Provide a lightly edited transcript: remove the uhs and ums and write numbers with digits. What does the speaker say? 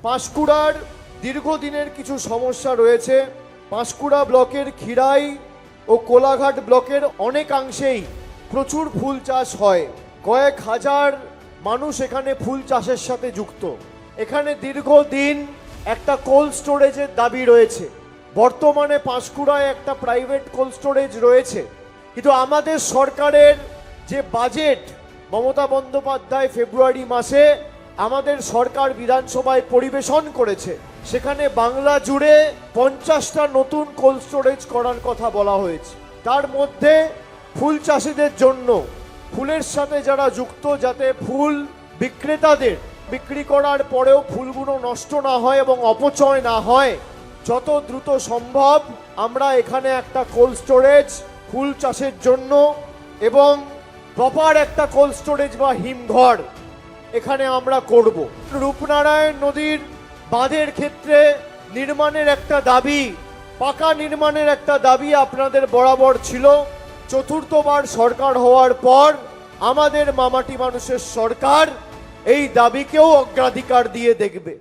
পাঁশকুড়ার দীর্ঘদিনের কিছু সমস্যা রয়েছে। পাঁশকুড়া ব্লকের খিরাই ও কোলাঘাট ব্লকের অনেকাংশেই প্রচুর ফুল চাষ হয়। কয়েক হাজার মানুষ এখানে ফুল চাষের সাথে যুক্ত। এখানে দীর্ঘদিন একটা কোল্ড স্টোরেজের দাবি রয়েছে। বর্তমানে পাঁশকুড়ায় একটা প্রাইভেট কোল্ড স্টোরেজ রয়েছে, কিন্তু আমাদের সরকারের যে বাজেট মমতা বন্দ্যোপাধ্যায় ফেব্রুয়ারি মাসে আমাদের সরকার বিধানসভায় পরিবেশন করেছে, সেখানে বাংলা জুড়ে 50টা নতুন কোল্ড স্টোরেজ করার কথা বলা হয়েছে। তার মধ্যে ফুল চাষিদের জন্য, ফুলের সাথে যারা যুক্ত, যাতে ফুল বিক্রেতাদের বিক্রি করার পরেও ফুলগুলো নষ্ট না হয় এবং অপচয় না হয়, যত দ্রুত সম্ভব আমরা এখানে একটা কোল্ড স্টোরেজ ফুল চাষের জন্য এবং প্রপার একটা কোল্ড স্টোরেজ বা হিমঘর এখানে আমরা করব। রূপনারায়ণ নদীর বাঁধের ক্ষেত্রে নির্মাণের একটা দাবি, পাকা নির্মাণের একটা দাবি আপনাদের বরাবর ছিল। চতুর্থবার সরকার হওয়ার পর আমাদের মামাটি মানুষের সরকার এই দাবিকেও অগ্রাধিকার দিয়ে দেখবে।